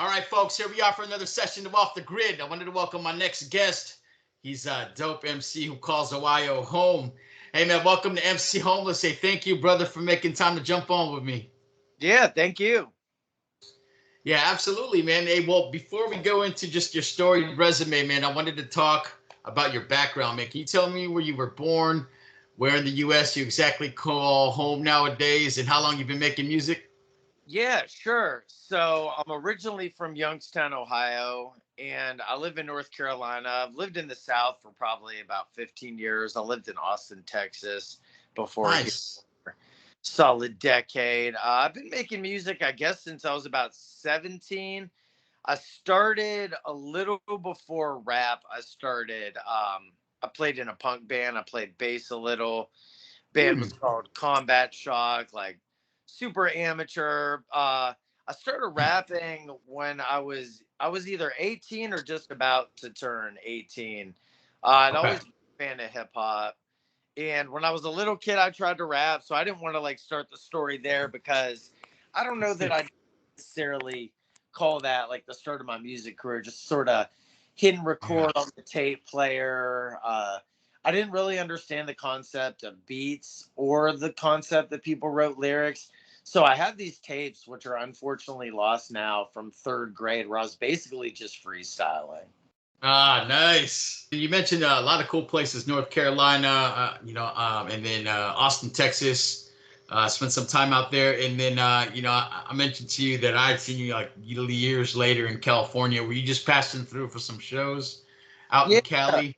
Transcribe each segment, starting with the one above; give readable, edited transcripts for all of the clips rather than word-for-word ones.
All right, folks, here we are for another session of Off the Grid. I wanted to welcome my next guest. He's a dope MC who calls Ohio home. Hey, man, welcome to MC Homeless. Say thank you, brother, for making time to jump on with me. Yeah, thank you. Yeah, absolutely, man. Hey, well, before we go into just your storied resume, man, I wanted to talk about your background, man. Can you tell me where you were born, where in the U.S. you exactly call home nowadays, and how long you've been making music? Yeah, sure. So I'm originally from Youngstown, Ohio, and I live in North Carolina. I've lived in the South for probably about 15 years. I lived in Austin, Texas before here, Nice. solid decade. I've been making music, I guess, since I was about 17. I started a little before rap. I played in a punk band. I played bass a little. Band Hmm. was called Combat Shock, like super amateur. I started rapping when I was either 18 or just about to turn 18. I'd Okay. always been a fan of hip hop. And when I was a little kid, I tried to rap. So I didn't want to like start the story there because I don't know that I necessarily call that like the start of my music career, just sort of hit and Yeah. record on the tape player. I didn't really understand the concept of beats or the concept that people wrote lyrics. So I have these tapes, which are unfortunately lost now from third grade, where I was basically just freestyling. Ah, nice. You mentioned a lot of cool places, North Carolina, and then Austin, Texas. Spent some time out there, and then I mentioned to you that I'd seen you like years later in California. Were you just passing through for some shows out in Yeah. Cali?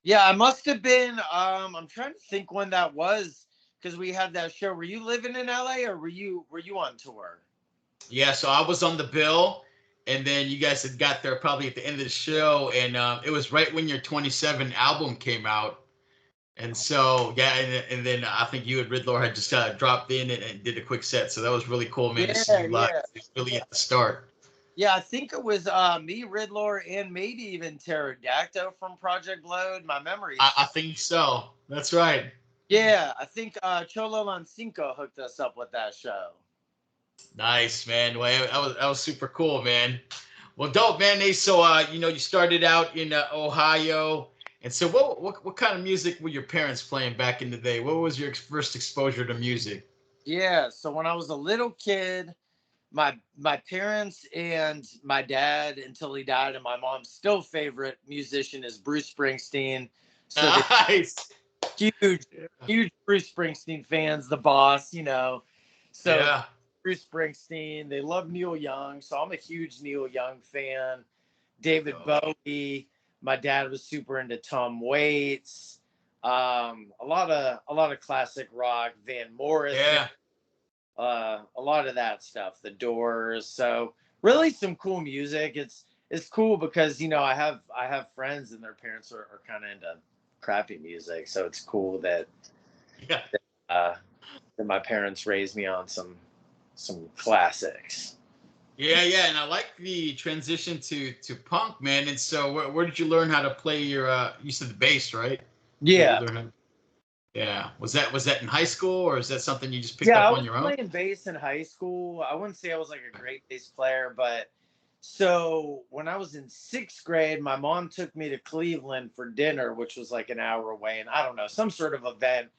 Yeah, I must have been. I'm trying to think when that was because we had that show. Were you living in LA or were you on tour? Yeah, so I was on the bill, and then you guys had got there probably at the end of the show, and it was right when your 27 album came out. And so, yeah, and then I think you and Riddler had just dropped in and did a quick set. So that was really cool, man, to see Yeah, you live yeah, really at the start. yeah. I think it was me, Riddler, and maybe even Pterodactyl from Project Load. My I, memories. I think so. That's right. Yeah, I think Cholo Lancinco hooked us up with that show. Nice, man. Well, that was super cool, man. Well, dope, man. Hey, so you started out in Ohio, and so what kind of music were your parents playing back in the day? What was your first exposure to music? Yeah, so when I was a little kid, my parents and my dad until he died, and my mom's still favorite musician is Bruce Springsteen. So they Nice. huge, Yeah. huge Bruce Springsteen fans, the boss. So Yeah. Bruce Springsteen, they love Neil Young, so I'm a huge Neil Young fan. David Dope. Bowie. My dad was super into Tom Waits. A lot of classic rock, Van Morrison, Yeah. a lot of that stuff, The Doors. So really some cool music. It's cool because I have friends and their parents are kind of into crappy music, so it's cool Yeah. uh, that my parents raised me on some classics. Yeah, yeah, and I like the transition to punk, man. And so, where did you learn how to play your? You said the bass, right? Is what you Yeah, learned. Yeah, was that in high school, or is that something you just picked yeah. up I on was your own? playing bass in high school. I wouldn't say I was like a great bass player, but so when I was in sixth grade, my mom took me to Cleveland for dinner, which was like an hour away, and I don't know, some sort of event.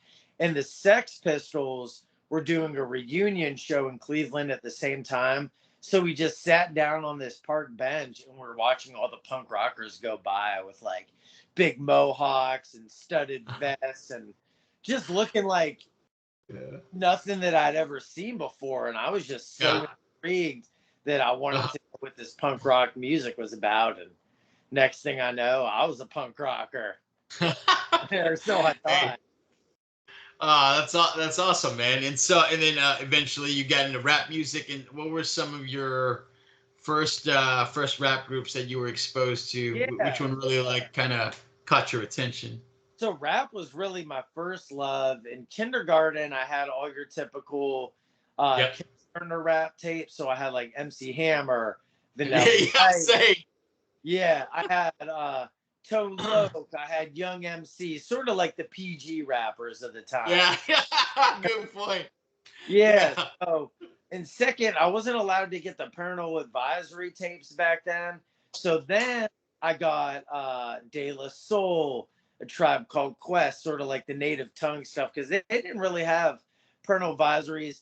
And the Sex Pistols were doing a reunion show in Cleveland at the same time. So we just sat down on this park bench and we're watching all the punk rockers go by with like big mohawks and studded vests and just looking like Yeah. nothing that I'd ever seen before. And I was just so Yeah. intrigued that I wanted to know what this punk rock music was about. And next thing I know, I was a punk rocker. Or so I Hey, thought. that's awesome, man. And so, and then eventually you got into rap music. And what were some of your first rap groups that you were exposed to? Which Yeah. one really like kind of caught your attention? So rap was really my first love. In kindergarten, I had all your typical Yep. kindergartner rap tapes. So I had like MC Hammer, Yeah, Vanilla yeah, Ice. say. Yeah, I had Tone Loc, I had Young MC, sort of like the PG rappers of the time. Yeah, good point. Yeah. Yeah. So, and second, I wasn't allowed to get the parental advisory tapes back then. So then I got De La Soul, A Tribe Called Quest, sort of like the native tongue stuff, because they didn't really have parental advisories.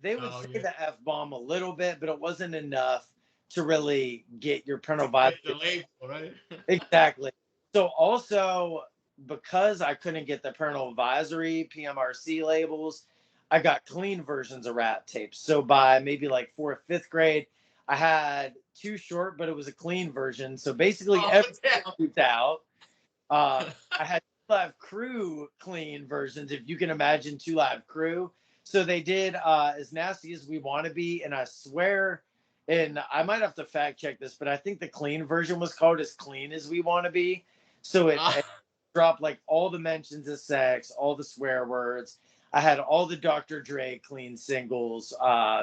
They would Oh say yeah. the F bomb a little bit, but it wasn't enough to really get your parental Get advisory. the label, right? Exactly. So also because I couldn't get the parental advisory PMRC labels, I got clean versions of rap tapes. So by maybe like fourth, fifth grade, I had two short, but it was a clean version. So basically Oh everything damn. was out. I had Two Live Crew clean versions, if you can imagine Two Live Crew. So they did As Nasty as We Want to Be, and I swear, and I might have to fact check this, but I think the clean version was called As Clean as We Want to Be. So it dropped like all the mentions of sex, all the swear words. I had all the Dr. Dre clean singles,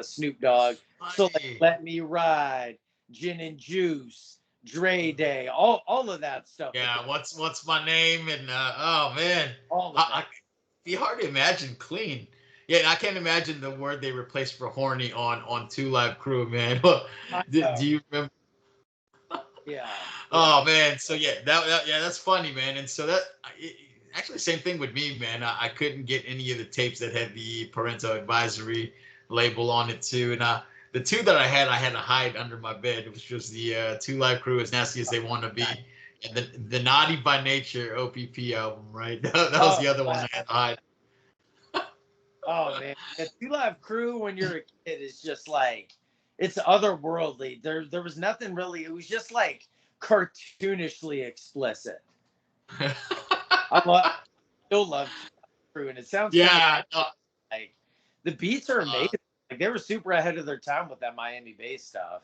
Snoop Dogg. So like Funny. Let Me Ride, Gin and Juice, Dre Day, all of that stuff. Yeah, what's my name? And oh man, All of I that. be hard to imagine clean. Yeah, I can't imagine the word they replaced for horny on Two Live Crew, man. I do know. you remember? Yeah. Yeah. Oh man, so yeah, yeah, that's funny, man. And so actually same thing with me, man. I couldn't get any of the tapes that had the parental advisory label on it too, and the two that I had to hide under my bed, which was the Two Live Crew, As Nasty as They Want to Be, and the Naughty by Nature OPP album, right? That was Oh, the other one wow. I had to hide. Oh man. The Two Live Crew when you're a kid is just like it's otherworldly. There was nothing really, it was just like cartoonishly explicit. I still love Two Live Crew, and it sounds funny. Yeah. Like the beats are Uh, amazing. Like they were super ahead of their time with that Miami bass stuff.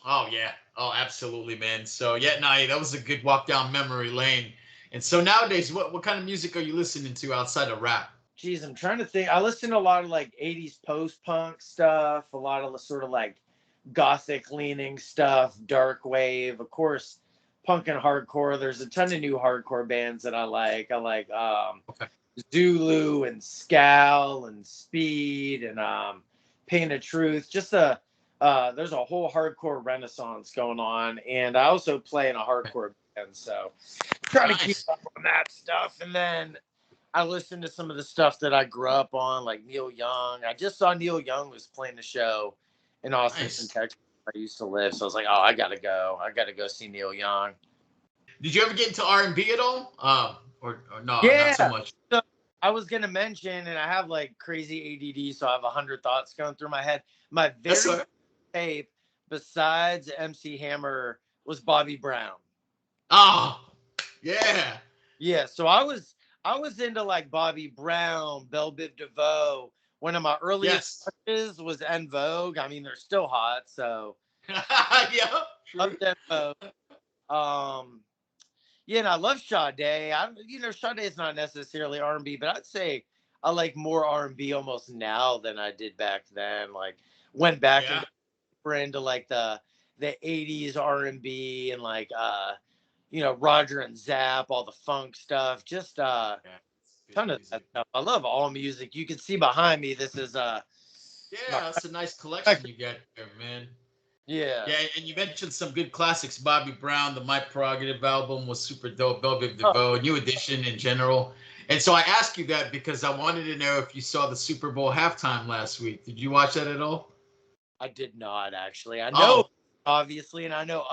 Oh yeah. Oh, absolutely, man. So yeah, no, that was a good walk down memory lane. And so nowadays, what kind of music are you listening to outside of rap? Geez, I'm trying to think. I listen to a lot of like 80s post punk stuff, a lot of the sort of like gothic leaning stuff, dark wave, of course, punk and hardcore. There's a ton of new hardcore bands that I like. I like Okay. Zulu and Scowl and Speed and Pain of Truth. Just a there's a whole hardcore renaissance going on, and I also play in a hardcore band, so trying to keep Nice. up on that stuff. And then I listen to some of the stuff that I grew up on, like Neil Young. I just saw Neil Young was playing the show in Austin, Nice. Texas, where I used to live. So I was like, oh, I gotta go. I gotta go see Neil Young. Did you ever get into R&B at all? Or no, not so Yeah. much. So I was gonna mention, and I have like crazy ADD, so I have 100 thoughts going through my head. My That's very all right. first tape, besides MC Hammer, was Bobby Brown. Oh, yeah. Yeah, so I was into like Bobby Brown, Belle Biv DeVoe. One of my earliest Yes. crushes was En Vogue. I mean, they're still hot, so Yeah. True. loved En Vogue. Yeah, and I love Sade. Sade is not necessarily R&B, but I'd say I like more R&B almost now than I did back then. Like went back and Yeah. got deeper into like the 80s R&B and like Roger and Zapp, all the funk stuff. Just Yeah. It's good ton of that music. stuff. I love all music. You can see behind me. This is my Yeah, that's a nice collection record. you got there, man. Yeah. Yeah, and you mentioned some good classics. Bobby Brown, the My Prerogative album was super dope. Belle Biv Oh, DeVoe, New Edition in general. And so I asked you that because I wanted to know if you saw the Super Bowl halftime last week. Did you watch that at all? I did not actually. I know Oh, obviously, and I know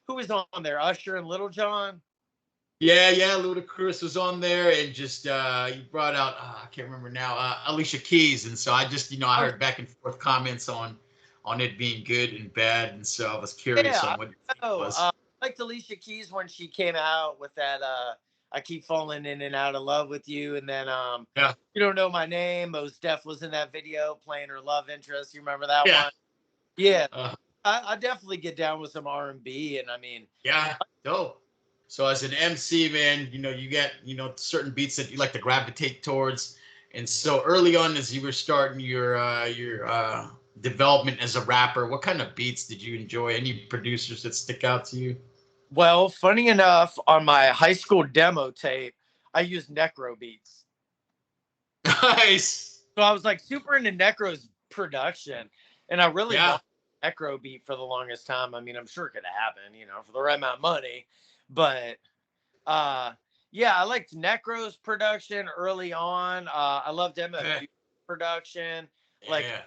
who was on there. Usher and Little John. yeah, yeah. Ludacris was on there, and just you brought out I can't remember now Alicia Keys, and so I just I Oh heard back and forth comments on it being good and bad, and so I was curious yeah, on what your I take know. was. I liked Alicia Keys when she came out with that. I keep falling in and out of love with you, and then Yeah, you don't know my name. Mos Def was in that video playing her love interest. You remember that yeah, one? Yeah, uh, I definitely get down with some R&B, and I mean, yeah, dope. So as an MC, man, you get certain beats that you like to gravitate towards, and so early on as you were starting your development as a rapper, what kind of beats did you enjoy? Any producers that stick out to you? well, funny enough, on my high school demo tape, I used Necro beats. Nice. So I was like super into Necro's production, and I really Yeah. wanted Necro beat for the longest time. I mean, I'm sure it could happen, for the right amount of money. But uh yeah, I liked Necro's production early on. I loved MF Okay. Doom's production. Like Yeah.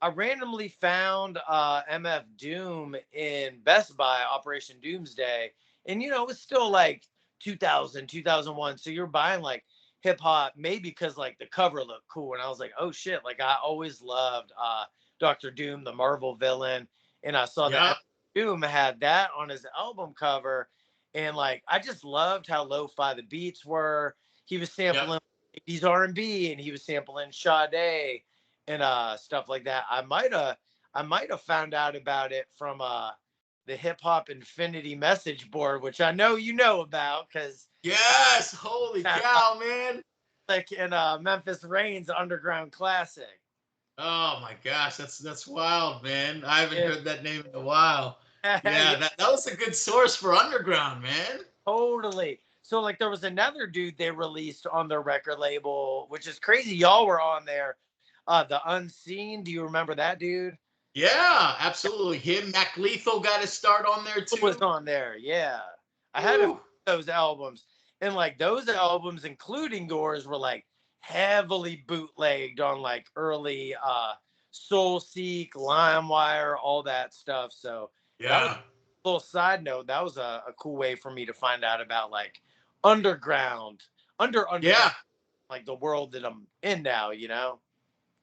I randomly found MF Doom in Best Buy, Operation Doomsday. And it was still like 2000, 2001. So you're buying like hip hop, maybe because like the cover looked cool. And I was like, oh shit, like I always loved Dr. Doom, the Marvel villain. And I saw that Yeah. MF Doom had that on his album cover. And like I just loved how lo-fi the beats were. He was Yep. sampling 80s R&B, and he was sampling Sade and stuff like that. I might have found out about it from the Hip Hop Infinity message board, which I know you know about because Yes. Holy cow, man. like in Memphis Reigns Underground Classic. Oh my gosh, that's wild, man. I haven't Yeah, heard that name in a while. yeah, Yeah, that was a good source for underground, man. totally. So like there was another dude they released on their record label, which is crazy. Y'all were on there. The Unseen. Do you remember that dude? Yeah, absolutely. Him, Mac Lethal got his start on there Who was too. on there? Yeah. I had a few Woo. of those albums. And like those albums, including yours, were like heavily bootlegged on like early Soul Seek, Limewire, all that stuff. So that was Yeah. a little side note. That was a cool way for me to find out about like underground, underground, Yeah. like the world that I'm in now.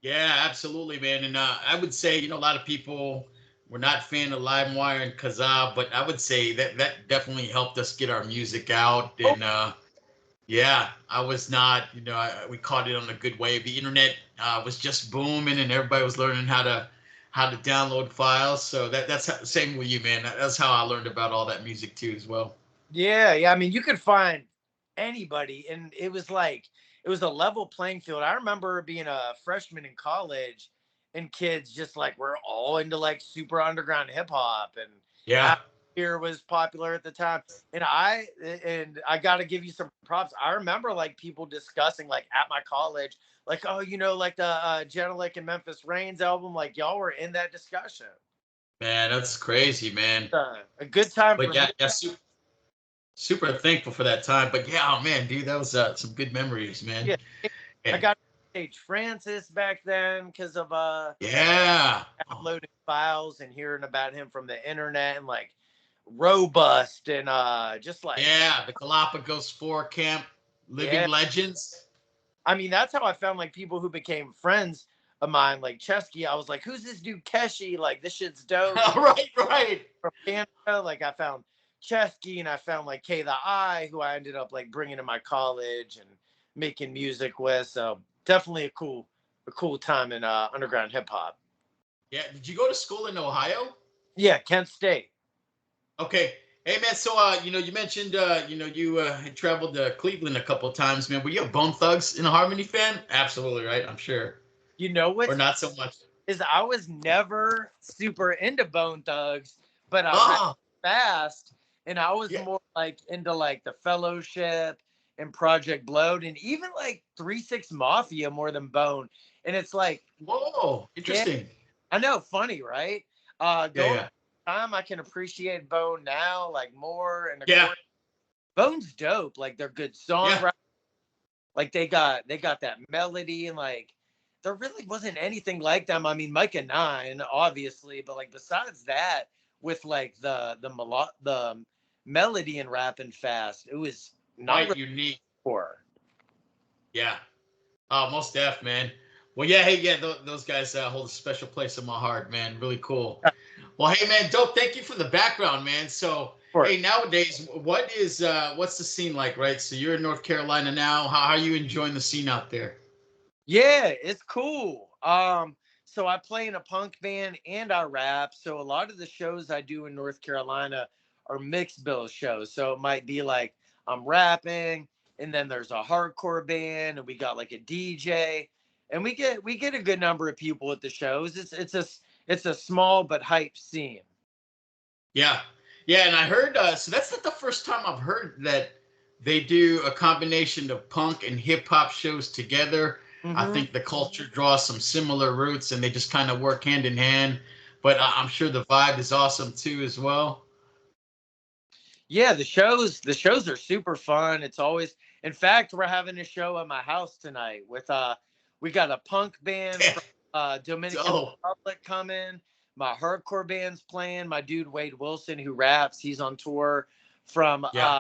Yeah, absolutely, man. And I would say, a lot of people were not fan of LimeWire and Kazaa, but I would say that definitely helped us get our music out. Oh, And yeah, I was not, we caught it on a good wave. The internet was just booming, and everybody was learning how to download files. So same with you, man. That's how I learned about all that music too, as well. yeah, yeah. I mean, you could find anybody, and it was like it was a level playing field. I remember being a freshman in college, and kids just like were all into like super underground hip hop, and Yeah. here was popular at the time. And I got to give you some props. I remember like people discussing like at my college, like oh, like the Genelic and Memphis Reigns album, like y'all were in that discussion. Man, that's crazy, man. A good time But for me. yeah, yeah, super thankful for that time. But yeah, oh man, dude, that was some good memories, man. Yeah. I And got Sage Francis back then because of yeah. Oh, downloading files and hearing about him from the internet and like Robust and just like yeah, the Galapagos 4 Camp Living yeah. Legends. I mean that's how I found like people who became friends of mine, like Chesky. I was like, who's this dude Keshi? Like this shit's dope. Right, right. From Canada, like I found Chesky and I found like K the I, who I ended up like bringing to my college and making music with. So definitely a cool time in underground hip hop. Yeah, did you go to school in Ohio? Yeah, Kent State. Okay. Hey man, so you mentioned you had traveled to Cleveland a couple of times, man. Were you a Bone Thugs and a Harmony fan? Absolutely, right? I'm sure. You know Or what's not so much. is I was never super into Bone Thugs, but I rap Oh, fast, and I was yeah. more like into like the Fellowship and Project Blowed, and even like 3 6 Mafia more than Bone. And it's like, Whoa, yeah, interesting. I know, funny, right? Yeah, Going yeah. time, I can appreciate Bone now, like more, and of Yeah, course, Bone's dope. Like they're good yeah. songwriters. Like they got that melody and like there really wasn't anything like them. I mean, Micah Nine, obviously, but like besides that, with like the melody and rapping fast, it was not Quite really unique. poor. Yeah. Oh, most def, man. Well, yeah, hey, yeah, those guys hold a special place in my heart, man. Really cool. Well, hey, man, dope. Thank you for the background, man. So, Poor. hey, nowadays, what's the scene like, right? So you're in North Carolina now. How are you enjoying the scene out there? Yeah, it's cool. So I play in a punk band and I rap. So a lot of the shows I do in North Carolina are mixed bill shows. So it might be like I'm rapping and then there's a hardcore band and we got like a DJ and we get a good number of people at the shows. It's a small but hype scene. Yeah, yeah, and I heard. So that's not the first time I've heard that they do a combination of punk and hip hop shows together. I Mm-hmm. think the culture draws some similar roots, and they just kind of work hand in hand. But I'm sure the vibe is awesome too, as well. Yeah, the shows are super fun. It's always, in fact, we're having a show at my house tonight with we got a punk band Damn. from Dominican Oh, Republic coming. My hardcore band's playing. My dude Wade Wilson, who raps, he's on tour from yeah.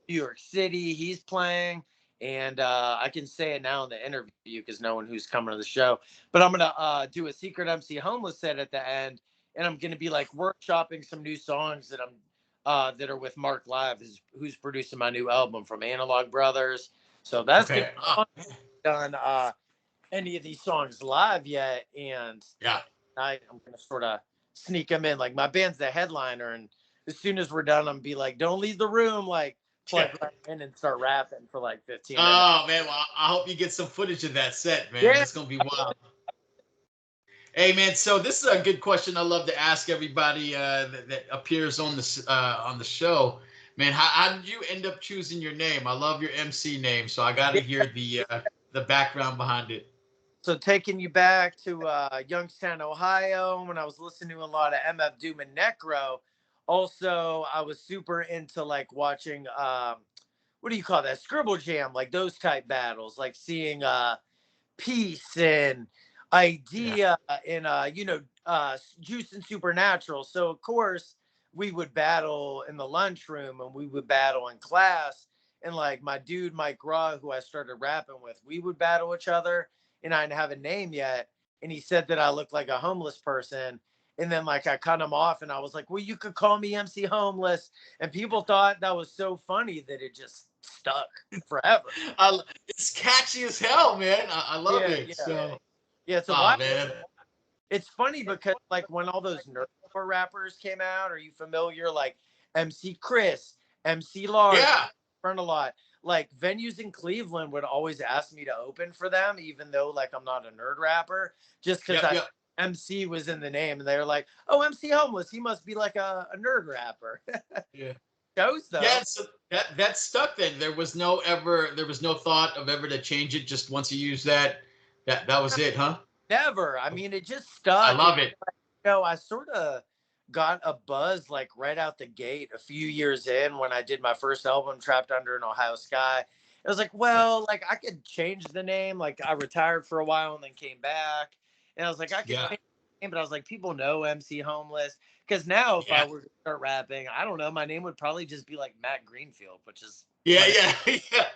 New York City. He's playing, and I can say it now in the interview because no one who's coming to the show. But I'm gonna do a secret MC Homeless set at the end, and I'm gonna be like workshopping some new songs that are with Mark Live, who's producing my new album from Analog Brothers. So that's gonna Okay. be fun. Done any of these songs live yet, and Yeah. I'm gonna sort of sneak them in. Like my band's the headliner, and as soon as we're done, I'm gonna be like, "Don't leave the room!" Like plug Yeah. right in and start rapping for like 15 minutes. Oh man, well, I hope you get some footage of that set, man. Yeah, That's gonna be wild. Hey man, so this is a good question I love to ask everybody that appears on the show. Man, how did you end up choosing your name? I love your MC name, so I got to yeah. hear the background behind it. So taking you back to Youngstown, Ohio, when I was listening to a lot of MF Doom and Necro. Also, I was super into like watching what do you call that? Scribble Jam, like those type battles, like seeing Peace and Yeah, Idea and Juice and Supernatural. So of course we would battle in the lunchroom and we would battle in class. And like my dude Mike Raw, who I started rapping with, we would battle each other, and I didn't have a name yet. And he said that I looked like a homeless person. And then like I cut him off and I was like, well, you could call me MC Homeless. And people thought that was so funny that it just stuck forever. it's catchy as hell, man. I love Yeah, it. yeah. So, Yeah, it's a oh while. man, It's funny because like when all those nerdcore rappers came out, are you familiar? Like MC Chris, MC Large, yeah, burn a lot. Like venues in Cleveland would always ask me to open for them, even though like I'm not a nerd rapper, just because yep, I yep. MC was in the name, and they were like, "Oh, MC Homeless, he must be like a nerd rapper." Yeah. Shows though. Yeah, so that stuck then. There was no thought of ever to change it. Just once you use that was it, huh? Never. I mean, it just I stuck. love it. I sort of got a buzz like right out the gate a few years in when I did my first album, Trapped Under an Ohio Sky. It was like, Yeah, well, like I could change the name. Like I retired for a while and then came back. And I was like, I could yeah, change the name, but I was like, people know MC Homeless. Because now if I yeah, were to start rapping, I don't know, my name would probably just be like Matt Greenfield, which is yeah, my name. yeah, yeah.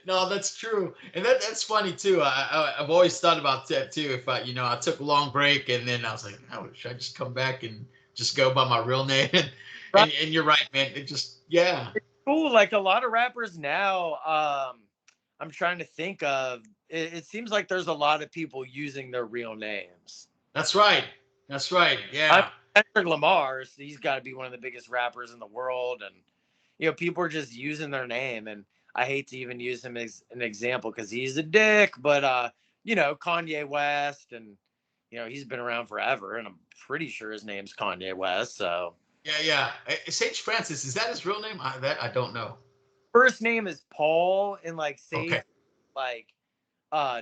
No, that's true, and that's funny too. I've always thought about that too. If I took a long break and then I was like, oh, should I just come back and just go by my real name? And you're right, man. It just yeah, Cool. Like a lot of rappers now, I'm trying to think of. It seems like there's a lot of people using their real names. that's right, that's right. I Yeah, Kendrick Lamar, so he's got to be one of the biggest rappers in the world, and people are just using their name. And I hate to even use him as an example because he's a dick, but Kanye West, and he's been around forever, and I'm pretty sure his name's Kanye West. So yeah, yeah. Sage Francis, is that his real name? That I don't know. first name is Paul, and like Okay, Sage, like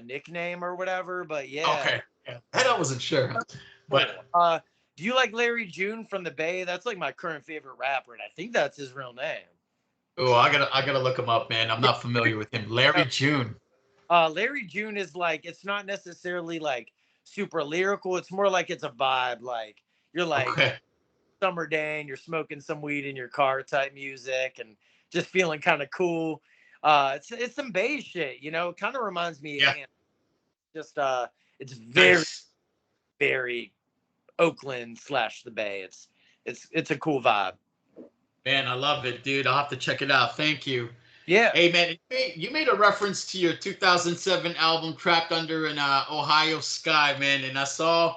nickname or whatever. But yeah, okay. Yeah, that I wasn't sure, cool. but Do you like Larry June from the Bay? That's like my current favorite rapper, and I think that's his real name. oh, I gotta look him up, man. I'm not familiar with him. Larry Yeah. June. Larry June is like, it's not necessarily like super lyrical. It's more like it's a vibe. Like you're like Okay. summer day and you're smoking some weed in your car type music and just feeling kind of cool. It's some Bay shit, It kind of reminds me of Yeah. just it's very, Nice. very Oakland / the Bay. It's a cool vibe. Man, I love it, dude. I'll have to check it out. Thank you. Yeah. Hey, man, you made a reference to your 2007 album "Trapped Under an Ohio Sky," man, and I saw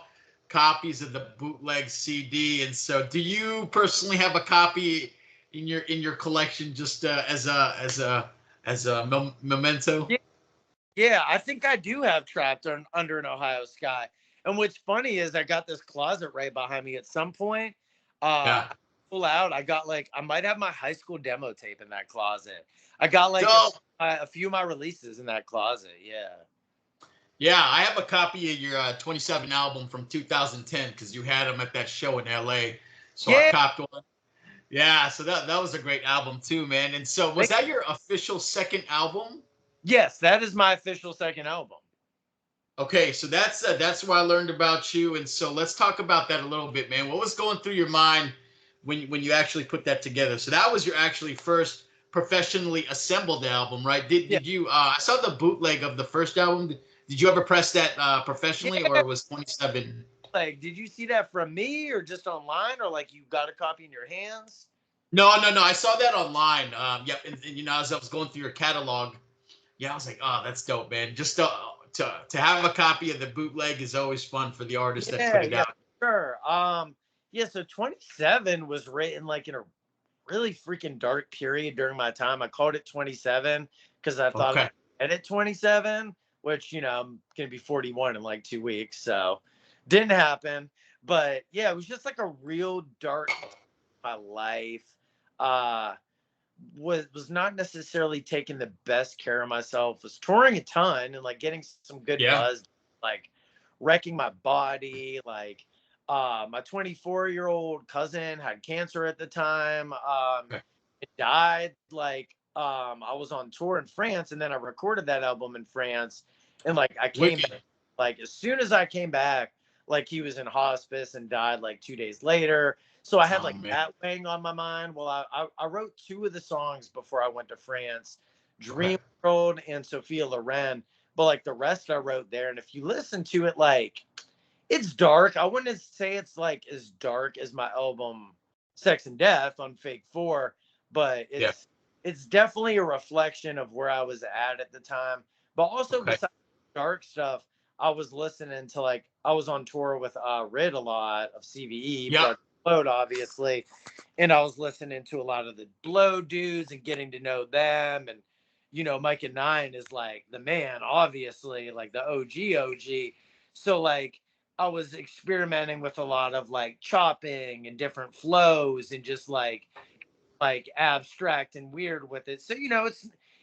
copies of the bootleg CD. And so, do you personally have a copy in your collection, just as a memento? Yeah. Yeah, I think I do have Under an Ohio Sky. And what's funny is I got this closet right behind me at some point. Yeah. I pull out, I might have my high school demo tape in that closet. I got like Dope. a few of my releases in that closet. Yeah. Yeah, I have a copy of your 27 album from 2010 because you had them at that show in LA. So I Yeah. copped one. Yeah, so that was a great album too, man. And so was that your official second album? Yes, that is my official second album. Okay, so that's where I learned about you. And so let's talk about that a little bit, man. What was going through your mind when you actually put that together? So that was your actually first professionally assembled album, right? Did Yeah. did you I saw the bootleg of the first album. Did you ever press that professionally, Yeah. or was 27? Like, did you see that from me or just online, or like you got a copy in your hands? No. I saw that online. Yep, and you know, as I was going through your catalog, yeah, I was like, oh, that's dope, man. Just to have a copy of the bootleg is always fun for the artist that put Yeah, it yeah, out. sure. Yeah, so 27 was written like in a really freaking dark period during my time. I called it 27 because I thought Okay. I had it 27, which, I'm gonna be 41 in like 2 weeks. So didn't happen. But yeah, it was just like a real dark time in my life. Uh was not necessarily taking the best care of myself, was touring a ton and like getting some good Yeah. buzz, like wrecking my body. Like my 24-year-old cousin had cancer at the time. Okay. It died. Like I was on tour in France, and then I recorded that album in France, and like I came Wicked. back, like as soon as I came back, like he was in hospice and died like 2 days later. So I had Oh like man. that weighing on my mind. Well, I wrote two of the songs before I went to France, Okay. Dream World and Sophia Loren. But like the rest I wrote there. And if you listen to it, like it's dark. I wouldn't say it's like as dark as my album Sex and Death on Fake Four, but Yeah. it's definitely a reflection of where I was at the time. But also Okay. besides dark stuff, I was listening to like I was on tour with Rid a lot of CVE, Yep. Project Load, obviously, and I was listening to a lot of the Blow dudes and getting to know them. And Mike and Nine is like the man, obviously, like the OG. So like I was experimenting with a lot of like chopping and different flows and just like abstract and weird with it. So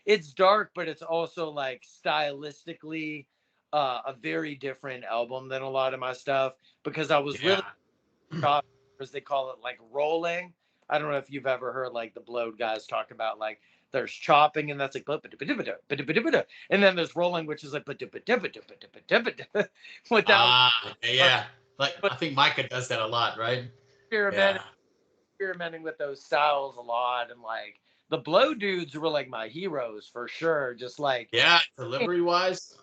it's dark, but it's also like stylistically a very different album than a lot of my stuff because I was Yeah. really chopping, as they call it, like rolling. I don't know if you've ever heard like the Blowed guys talk about like there's chopping and that's like and then there's rolling, which is like without Yeah. Like but I think Micah does that a lot, right? experimenting Yeah. experimenting with those styles a lot. And like the Blow dudes were like my heroes for sure, just like Yeah. Delivery wise.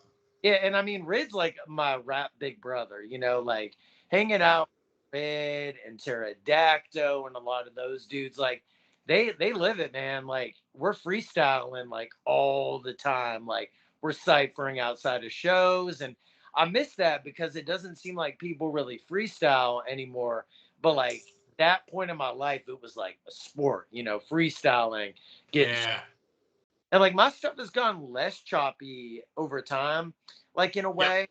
yeah. And I mean Rid's like my rap big brother, like hanging Yeah. out with Rid and Pterodactyl and a lot of those dudes, like they live it, man. Like we're freestyling like all the time, like we're ciphering outside of shows. And I miss that because it doesn't seem like people really freestyle anymore. But like that point in my life, it was like a sport, freestyling, getting, Yeah. and like my stuff has gone less choppy over time, like in a Yep. way.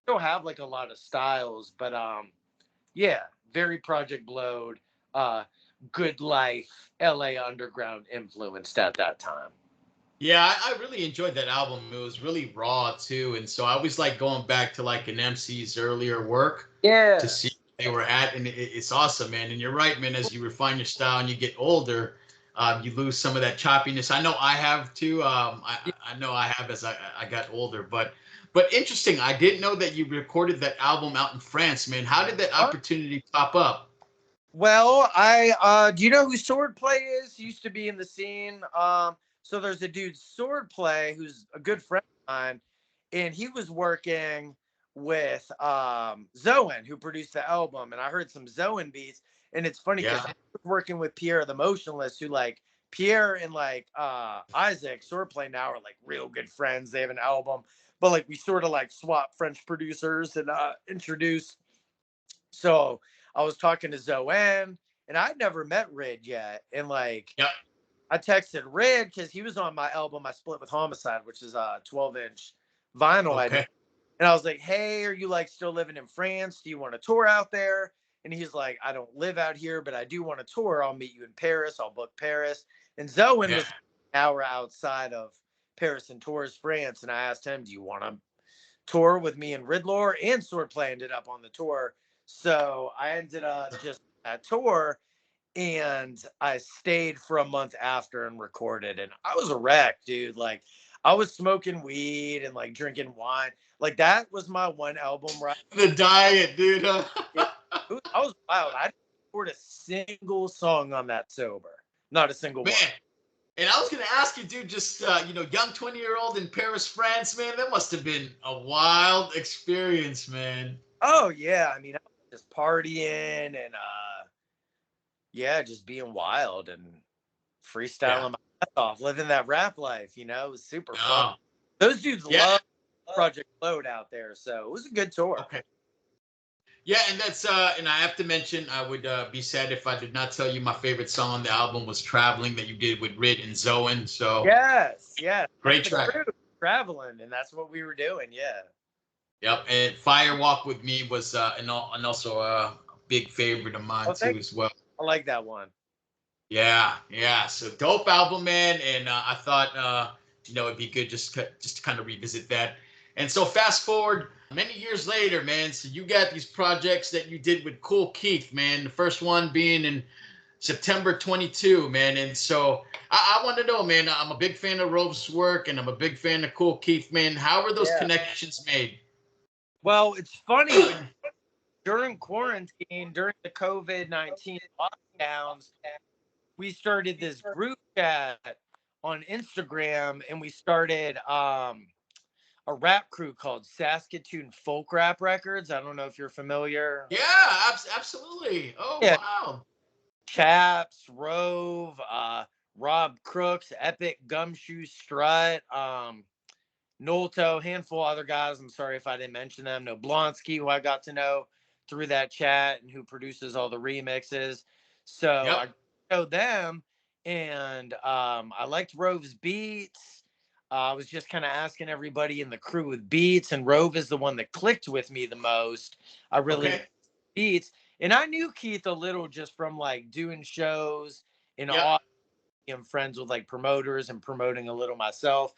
Still have like a lot of styles, but yeah, very Project Blowed, uh, Good Life, LA Underground influenced at that time. Yeah, I really enjoyed that album. It was really raw too, and so I always like going back to like an MC's earlier work to Yeah. see where they were at, and it's awesome, man. And you're right, man. As you refine your style and you get older, you lose some of that choppiness. I know I have too. I know I have as I got older, but interesting. I didn't know that you recorded that album out in France, man. How did that opportunity pop up? Well, do you know who Swordplay is? He used to be in the scene. So there's a dude Swordplay who's a good friend of mine, and he was working with Zoen, who produced the album, and I heard some Zoen beats. And it's funny because Yeah, he was working with Pierre the Motionless, who like Pierre and like Isaac Swordplay now are like real good friends. They have an album, but like we sort of like swap French producers and introduce. So I was talking to Zoan, and I'd never met Rid yet. And like yeah, I texted Rid because he was on my album I split with Homicide, which is a 12-inch vinyl I did. okay, And I was like, hey, are you like still living in France? Do you want to tour out there? And he's like, I don't live out here, but I do want to tour. I'll meet you in Paris. I'll book Paris. And Zoan yeah, was an hour outside of Paris and Tours, France. And I asked him, do you want to tour with me and Riddler, and Swordplay ended up on the tour. So I ended up just at tour, and I stayed for a month after and recorded, and I was a wreck, dude. Like, I was smoking weed and like drinking wine. Like, that was my one album where The diet, dude. Huh? I was wild. I didn't record a single song on that sober. Not a single Man. one. And I was gonna ask you, dude, just young 20-year-old in Paris, France, man. That must have been a wild experience, man. Oh yeah, I mean, I was just partying and yeah, just being wild and Yeah. freestyling my ass off, living that rap life. It was super fun. Oh, Those dudes yeah. love Project Load out there, so it was a good tour. Okay. Yeah, and that's and I have to mention, I would be sad if I did not tell you my favorite song on the album was "Traveling" that you did with Rid and Zoen. So Yes, great that's the track. crew, traveling, and that's what we were doing. Yeah. Yep, and "Fire Walk with Me" was and also a big favorite of mine Oh, too as well. I like that one. Yeah, yeah. So dope album, man. And I thought, it'd be good just to kind of revisit that. And so fast forward many years later, man. So you got these projects that you did with Kool Keith, man. The first one being in September 22, man. And so I want to know, man. I'm a big fan of Rove's work, and I'm a big fan of Kool Keith, man. How were those Yeah. connections made? Well, it's funny during quarantine, during the COVID-19 lockdowns, we started this group chat on Instagram, and we started a rap crew called Saskatoon Folk Rap Records. I don't know if you're familiar. Yeah, absolutely. Oh, Yeah, wow. Chaps, Rove, Rob Crooks, Epic, Gumshoe, Strut, Nolto, handful of other guys. I'm sorry if I didn't mention them. No, Blonsky, who I got to know through that chat and who produces all the remixes. So I Yep. know them, and I liked Rove's beats. I was just kind of asking everybody in the crew with beats, and Rove is the one that clicked with me the most. I really Okay. liked beats, and I knew Keith a little just from like doing shows in Yep. Austin. I'm friends with like promoters and promoting a little myself.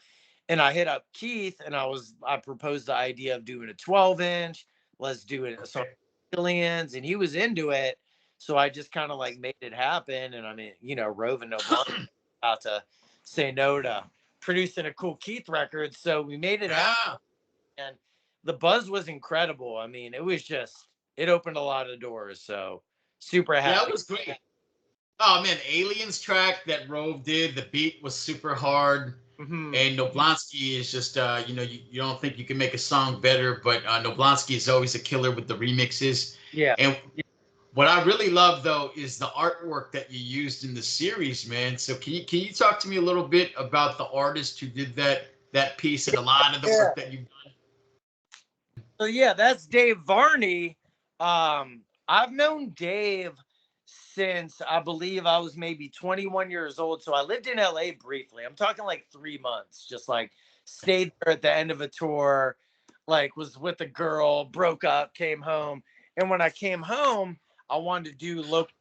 And I hit up Keith, and I proposed the idea of doing a 12-inch. Let's do it some Okay. aliens, and he was into it. So I just kind of like made it happen. And I mean, Rove and No Blunt about to say no to producing a Kool Keith record. So we made it happen, Yeah. and the buzz was incredible. I mean, it opened a lot of doors. So super Yeah, it happy. was great. Oh man, Aliens track that Rove did, the beat was super hard. Mm-hmm. And Noblonsky is just you don't think you can make a song better, but Noblonsky is always a killer with the remixes. Yeah. And what I really love though is the artwork that you used in the series, man. So can you talk to me a little bit about the artist who did that piece and a lot of the Yeah. work that you've done? So yeah, that's Dave Varney. I've known Dave since I believe I was maybe 21 years old. So I lived in LA briefly. I'm talking like 3 months, just like stayed there at the end of a tour, like was with a girl, broke up, came home. And when I came home, I wanted to do local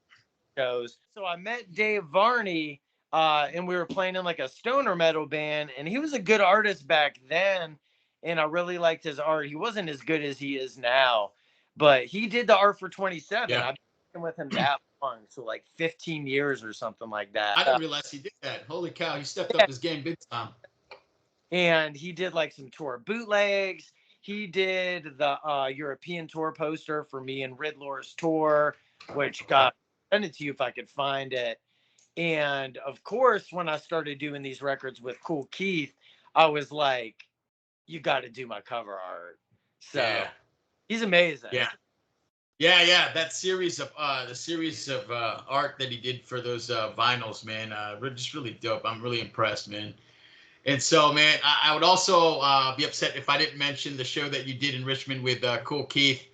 shows. So I met Dave Varney, and we were playing in like a stoner metal band, and he was a good artist back then. And I really liked his art. He wasn't as good as he is now, but he did the art for 27. Yeah. I've been with him that long, so like 15 years or something like that. I didn't realize he did that. Holy cow, he stepped Yeah. up his game big time. And he did like some tour bootlegs. He did the European tour poster for me and Riddler's tour, which got send it to you if I could find it. And of course, when I started doing these records with Kool Keith, I was like, you got to do my cover art. So Yeah. he's amazing. Yeah. Yeah. That series of the series of art that he did for those vinyls, man, just really dope. I'm really impressed, man. And so, man, I would also be upset if I didn't mention the show that you did in Richmond with Kool Keith.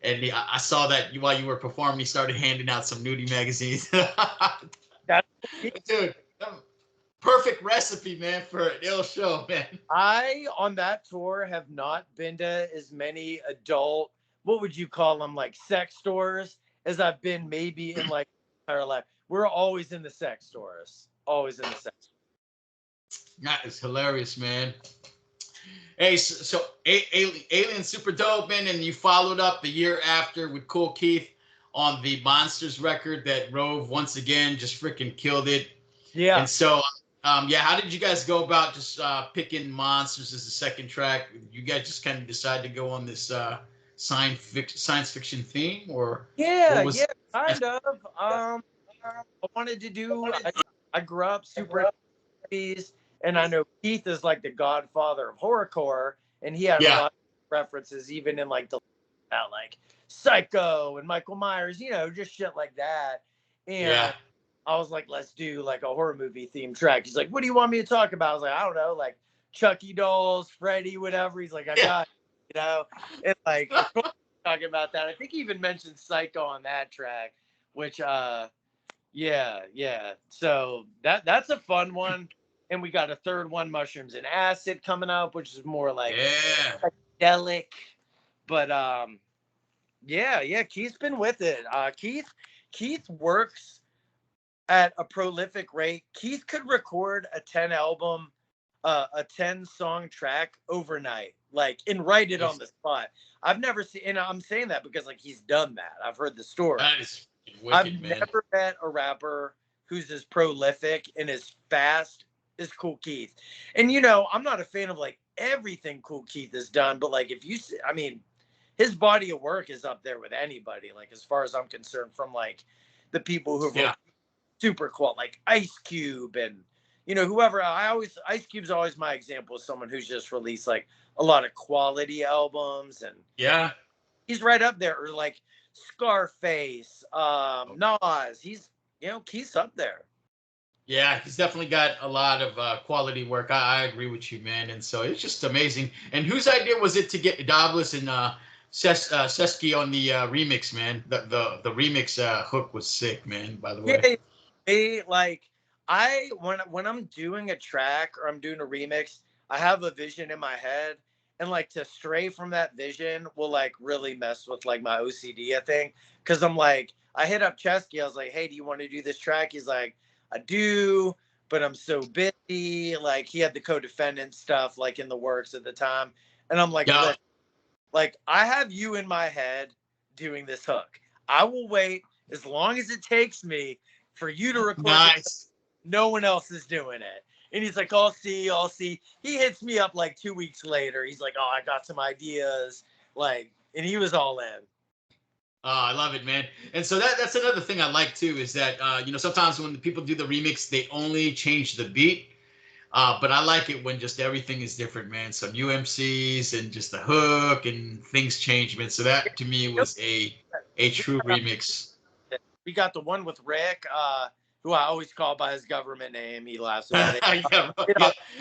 And I saw that while you were performing, you started handing out some nudie magazines. That's Dude, perfect recipe, man, for an ill show, man. I on that tour have not been to as many adult, what would you call them, like sex stores, as I've been maybe in like entire life. We're always in the sex stores. Always in the sex. That is hilarious, man. Hey, so Alien super dope, man, and you followed up the year after with Kool Keith on the Monsters record that Rove once again just freaking killed it. Yeah. And so, yeah, how did you guys go about just picking Monsters as the second track? You guys just kind of decide to go on this science fiction theme, or Yeah, what yeah, was? kind of. I wanted to do. I grew up super into movies, and I know Keith is like the godfather of horrorcore, and he had a Yeah, lot of references, even in like the like Psycho and Michael Myers, just shit like that. yeah, And I was like, let's do like a horror movie themed track. He's like, what do you want me to talk about? I was like, I don't know, like Chucky dolls, Freddy, whatever. He's like, I yeah. got, and like, of course, talking about that. I think he even mentioned Psycho on that track, which, yeah. So that's a fun one. And we got a third one, Mushrooms and Acid, coming up, which is more like Yeah. psychedelic. But yeah, Keith's been with it. Keith works at a prolific rate. Keith could record a 10 song track overnight, like, and write it on the spot. I've never seen, and I'm saying that because like he's done that. I've heard the story. That is wicked, I've man. never met a rapper who's as prolific and as fast as Kool Keith. And I'm not a fan of like everything Kool Keith has done, but like if you see, I mean, his body of work is up there with anybody, like as far as I'm concerned, from like the people who Yeah. wrote super qual, like Ice Cube and whoever. Ice Cube's always my example of someone who's just released like a lot of quality albums, and Yeah. he's right up there. Or like Scarface, Nas. Keith's up there. Yeah, he's definitely got a lot of quality work. I agree with you, man. And so it's just amazing. And whose idea was it to get Doblis and Sesky on the remix, man? The remix hook was sick, man. By the way. Yeah, like when I'm doing a track or I'm doing a remix, I have a vision in my head, and like to stray from that vision will like really mess with like my OCD, I think, because I'm like, I hit up Chesky. I was like, hey, do you want to do this track? He's like, I do, but I'm so busy. Like he had the co-defendant stuff like in the works at the time, and I'm like, Yeah. listen, like I have you in my head doing this hook. I will wait as long as it takes me for you to record. Nice. No one else is doing it. And he's like, I'll see. He hits me up like 2 weeks later. He's like, oh, I got some ideas. Like, and he was all in. Oh, I love it, man. And so that's another thing I like too is that sometimes when the people do the remix, they only change the beat. But I like it when just everything is different, man. Some UMCs and just the hook and things change, man. So that to me was a true remix. We got the one with Rick, who I always call by his government name. He laughs about it. Yeah.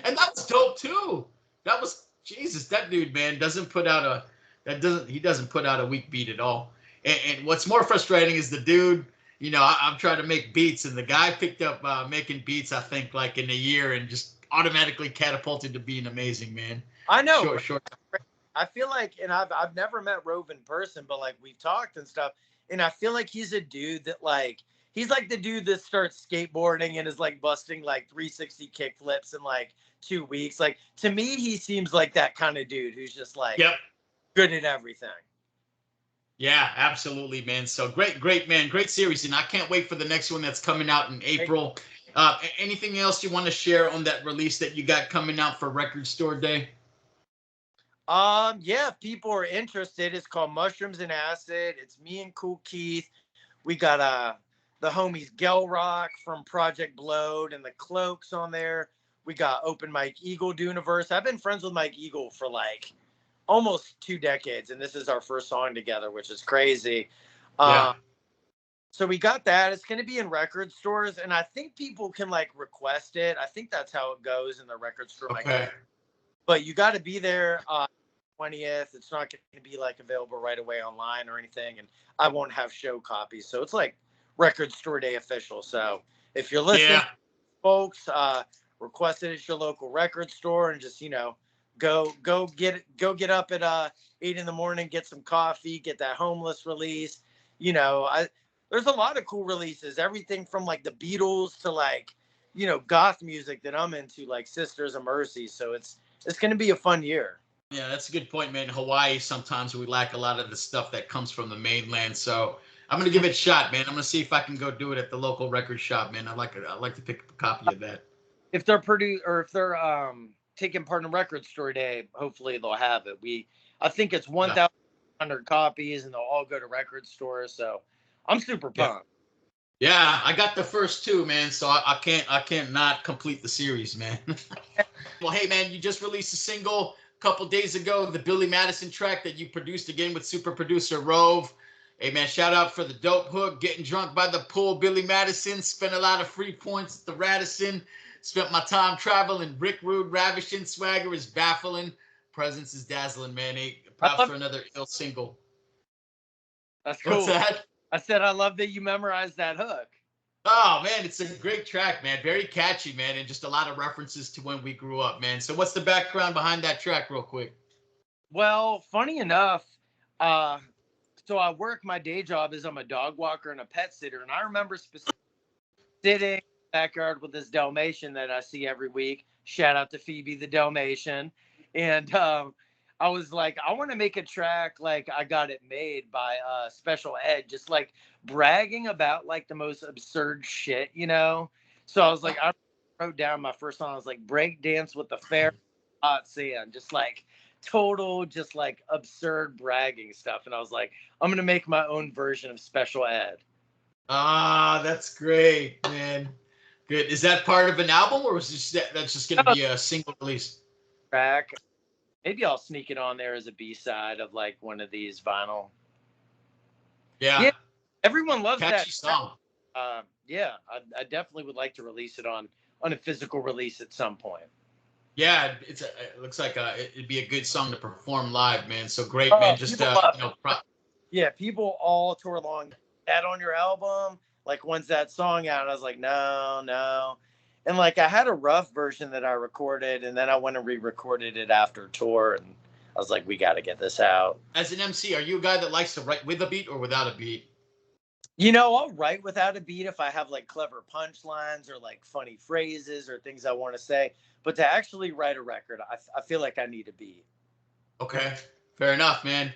And that was dope too. That was Jesus. That dude, man, he doesn't put out a weak beat at all. And what's more frustrating is the dude. I'm trying to make beats, and the guy picked up making beats. I think like in a year, and just automatically catapulted to being amazing, man. I know. Sure. I feel like, and I've never met Rove in person, but like we've talked and stuff, and I feel like he's a dude that like he's like the dude that starts skateboarding and is like busting like 360 kick flips in like 2 weeks. Like to me, he seems like that kind of dude who's just like good at everything. Yeah, absolutely, man. So great, man. Great series. And I can't wait for the next one that's coming out in April. Anything else you want to share on that release that you got coming out for Record Store Day? Yeah, if people are interested, it's called Mushrooms and Acid. It's me and Kool Keith. We got the homies Gelrock from Project Blowed and the Cloaks on there. We got Open Mike Eagle Duniverse. I've been friends with Mike Eagle for like almost 2 decades, and this is our first song together, which is crazy. So we got that. It's going to be in record stores, and I think people can like request it. I think that's how it goes in the record store. Okay. But you got to be there 20th. It's not going to be like available right away online or anything, and I won't have show copies. So it's like Record Store Day official. So if you're listening, folks, request it at your local record store, and just go get up at 8 a.m, get some coffee, get that Homeless release. There's a lot of cool releases, everything from like the Beatles to like goth music that I'm into, like Sisters of Mercy. So it's going to be a fun year. Yeah, that's a good point, man. Hawaii, sometimes we lack a lot of the stuff that comes from the mainland. So I'm gonna give it a shot, man. I'm gonna see if I can go do it at the local record shop, man. I'd like to pick up a copy of that. If they're if they're taking part in Record Store Day, hopefully they'll have it. I think it's Yeah, 1,100 copies, and they'll all go to record stores. So I'm super yeah, pumped. yeah. I got the first two, man. So I can't not complete the series, man. Well, hey, man, you just released a single a couple days ago, the Billy Madison track that you produced again with super producer Rove. Hey, man, shout out for the dope hook, getting drunk by the pool, Billy Madison. Spent a lot of free points at the Radisson. Spent my time traveling. Rick Rude, ravishing. Swagger is baffling. Presence is dazzling, man. Hey, I props love for another ill single. That's What's cool. that? I said I love that you memorized that hook. Oh man, it's a great track, man. Very catchy, man, and just a lot of references to when we grew up, man. So what's the background behind that track, real quick? Well, funny enough, uh, so I work. My day job is I'm a dog walker and a pet sitter, and I remember specifically sitting in the backyard with this Dalmatian that I see every week. Shout out to Phoebe the Dalmatian, and I was like, I want to make a track like I got it made by Special Ed, just like bragging about like the most absurd shit, you know. So I was like, I wrote down my first song. I was like, break dance with the fair hot sand, just like total, just like absurd bragging stuff. And I was like, I'm gonna make my own version of Special Ed. Ah, that's great, man. Good. Is that part of an album, or is that's just going to be a single release? Track. Maybe I'll sneak it on there as a B side of like one of these vinyl. Yeah, Yeah, everyone loves that. catchy song. Yeah, I definitely would like to release it on a physical release at some point. Yeah, it looks like it'd be a good song to perform live, man. So great, man. Oh, Just people love you it. know, Yeah, people all tour along. That on your album? Like, when's that song out? And I was like, no, no. And like, I had a rough version that I recorded, and then I went and re-recorded it after tour, and I was like, we got to get this out. as an MC, are you a guy that likes to write with a beat or without a beat? You know, I'll write without a beat if I have like clever punchlines or like funny phrases or things I want to say. But to actually write a record, I feel like I need a beat. Okay, fair enough, man.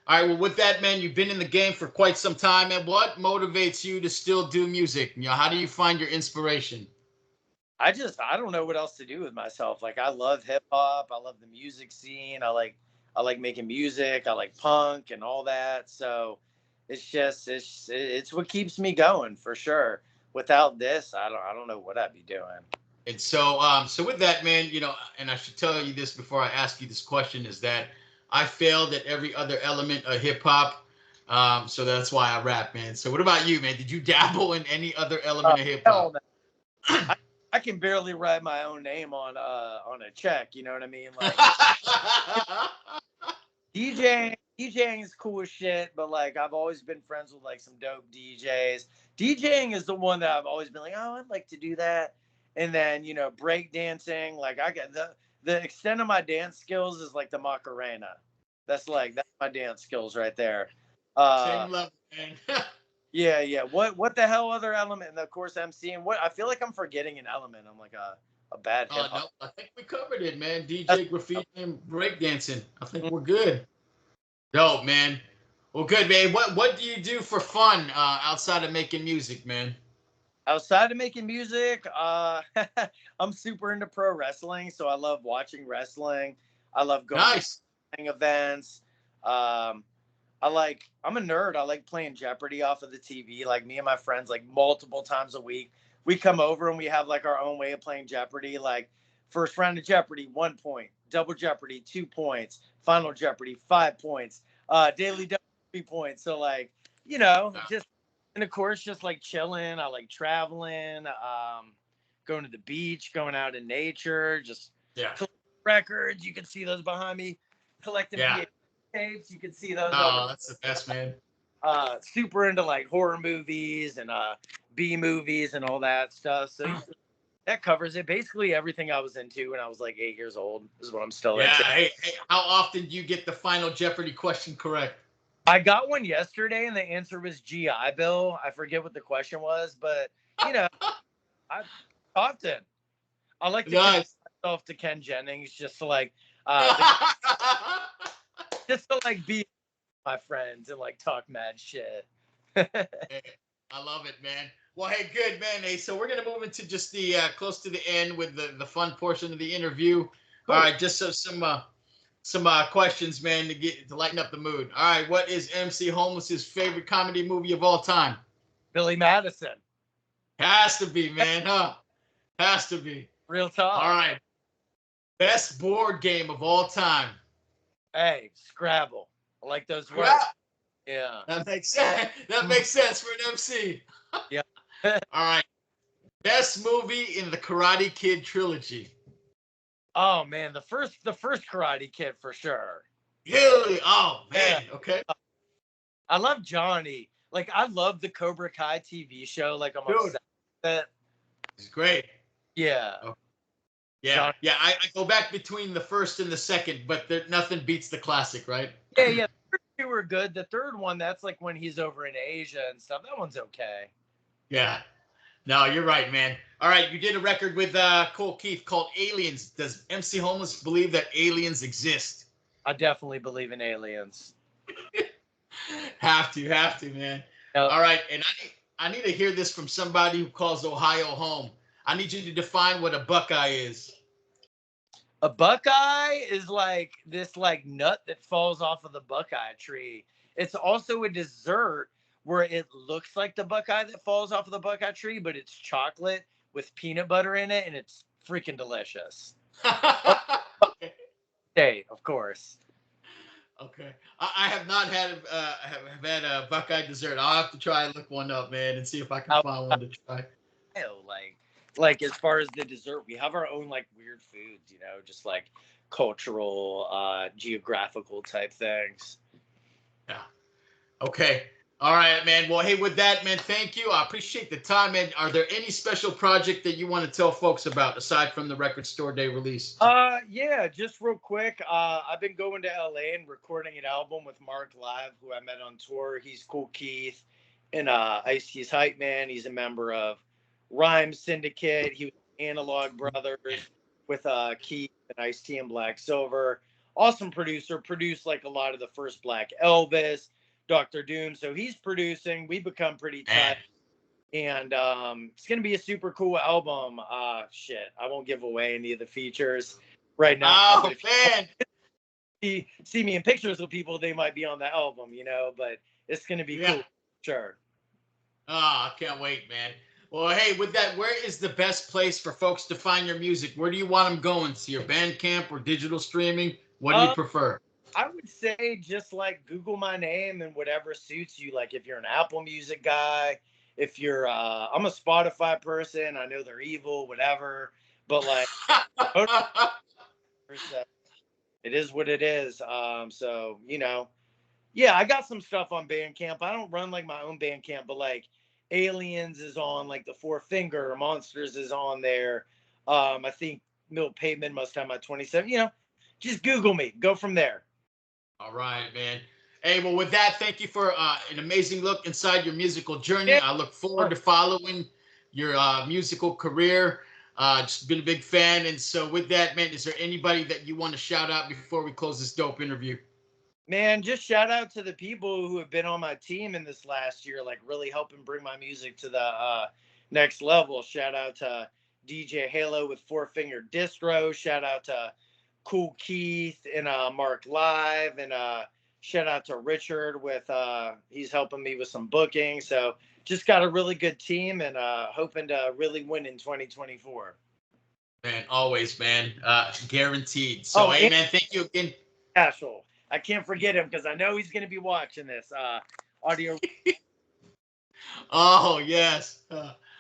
All right, well, with that, man, you've been in the game for quite some time, and what motivates you to still do music? You know, how do you find your inspiration? I don't know what else to do with myself. Like I love hip hop, I love the music scene. I like making music, I like punk and all that. So it's what keeps me going for sure. Without this, I don't know what I'd be doing. And so, so with that, man, you know, and I should tell you this before I ask you this question is that I failed at every other element of hip hop. So that's why I rap, man. So what about you, man? Did you dabble in any other element of hip Hell hop? no. I, I can barely write my own name on a check, you know what I mean? Like DJing is cool as shit, but like I've always been friends with like some dope DJs. DJing is the one that I've always been like, oh, I'd like to do that. And then break dancing, like I got the extent of my dance skills is like the macarena. That's my dance skills right there. Uh, Same level, man. yeah. What the hell other element? And of course MCing. What I feel like I'm forgetting an element. I'm like a bad hip Oh hop. no, I think we covered it, man. DJ, graffiti, and breakdancing. I think we're good. Dope, man. Well, good, man. What do you do for fun outside of making music, man? Outside of making music, I'm super into pro wrestling, so I love watching wrestling. I love going to Nice. events. Um, I'm a nerd. I like playing Jeopardy off of the TV. Like me and my friends, like multiple times a week, we come over and we have like our own way of playing Jeopardy. Like first round of Jeopardy, 1 point. Double Jeopardy, 2 points. Final Jeopardy, 5 points. Daily Double, 3 points. So like, just and of course, just like chilling. I like traveling, going to the beach, going out in nature, just Yeah. records. You can see those behind me, collecting Yeah. VHS tapes. You can see those over. Oh, that's the best, man. Super into like horror movies and B movies and all that stuff. So that covers it. Basically, everything I was into when I was like 8 years old is what I'm still Yeah. into. Hey, how often do you get the final Jeopardy question correct? I got one yesterday, and the answer was GI Bill. I forget what the question was, but you know, I often I like to compare Nice. myself to Ken Jennings, just to like Just to like be my friends and like talk mad shit. Hey, I love it, man. Well, hey, good, man. Hey, so we're gonna move into just the close to the end with the fun portion of the interview. Cool. All right, just so some questions, man, to lighten up the mood. All right, what is MC Homeless's favorite comedy movie of all time? Billy Madison. Has to be, man, huh? Has to be. Real talk. All right. Best board game of all time. Hey, Scrabble. I like those words. Crap. Yeah. That makes sense. That makes sense for an MC. Yeah. All right. Best movie in the Karate Kid trilogy. Oh man, the first Karate Kid for sure. Really? Oh man. Yeah. Okay. I love Johnny. Like I love the Cobra Kai TV show. Like I'm obsessed with it. It's great. Yeah. Okay. Yeah. Yeah. I go back between the first and the second, but nothing beats the classic, right? Yeah. The first two were good. The third one, that's like when he's over in Asia and stuff. That one's okay. Yeah. No, you're right, man. All right, you did a record with Kool Keith called Aliens. Does MC Homeless believe that aliens exist? I definitely believe in aliens. Have to, man. Yep. All right, and I need to hear this from somebody who calls Ohio home. I need you to define what a buckeye is. A buckeye is like this like nut that falls off of the buckeye tree. It's also a dessert where it looks like the buckeye that falls off of the buckeye tree, but it's chocolate with peanut butter in it, and it's freaking delicious. Okay. Hey, of course. Okay, I have not had have had a buckeye dessert. I'll have to try and look one up, man, and see if I can find one to try. Like as far as the dessert, we have our own like weird foods, just like cultural, geographical type things. Yeah. Okay. All right, man. Well, hey, with that, man, thank you. I appreciate the time, man. Are there any special project that you want to tell folks about aside from the Record Store Day release? Yeah, just real quick. I've been going to LA and recording an album with Mark Live, who I met on tour. He's Kool Keith and Ice-T's hype man. He's a member of Rhyme Syndicate. He was Analog Brothers with Keith and Ice-T and Black Silver. Awesome producer. Produced like a lot of the first Black Elvis, Dr. Doom. So he's producing. We become pretty tight. And it's going to be a super cool album. Shit, I won't give away any of the features right now. Oh, man. See me in pictures with people, they might be on the album, but it's going to be cool. Sure. Oh, I can't wait, man. Well, hey, with that, where is the best place for folks to find your music? Where do you want them going? To your Bandcamp or digital streaming? What do you prefer? I would say just like Google my name and whatever suits you. Like if you're an Apple Music guy, if you're, I'm a Spotify person. I know they're evil, whatever. But like, it is what it is. So, yeah, I got some stuff on Bandcamp. I don't run like my own Bandcamp, but like Aliens is on, like the Four Finger Monsters is on there. I think Milt Pavement must have my 27. Just Google me. Go from there. All right, man. Hey, well, with that, thank you for an amazing look inside your musical journey. I look forward to following your musical career. Just been a big fan. And so with that, man, is there anybody that you want to shout out before we close this dope interview? Man, just shout out to the people who have been on my team in this last year, like really helping bring my music to the next level. Shout out to DJ Halo with Four Finger Distro. Shout out to Kool Keith and Mark Live, and shout out to Richard with he's helping me with some booking. So just got a really good team and hoping to really win in 2024. Man, always, man. Guaranteed. So hey, man, thank you again. Cashel. I can't forget him because I know he's going to be watching this audio. Oh, yes.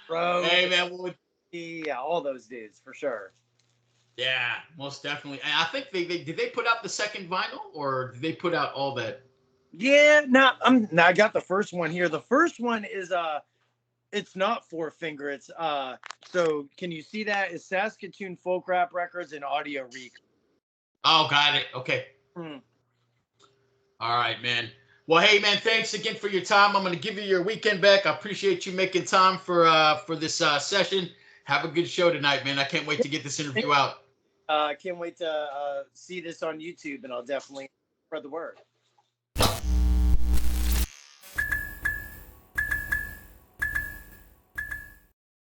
Bro. Hey, man. Yeah, all those dudes for sure. Yeah, most definitely. And I think did they put out the second vinyl or did they put out all that? Yeah, I got the first one here. The first one is it's not Four Finger. It's so can you see that? It's Saskatoon Folk Rap Records and Audio Rec. Oh, got it. Okay. All right, man. Well, hey, man, thanks again for your time. I'm going to give you your weekend back. I appreciate you making time for this session. Have a good show tonight, man. I can't wait to get this interview out. Can't wait to see this on YouTube, and I'll definitely spread the word.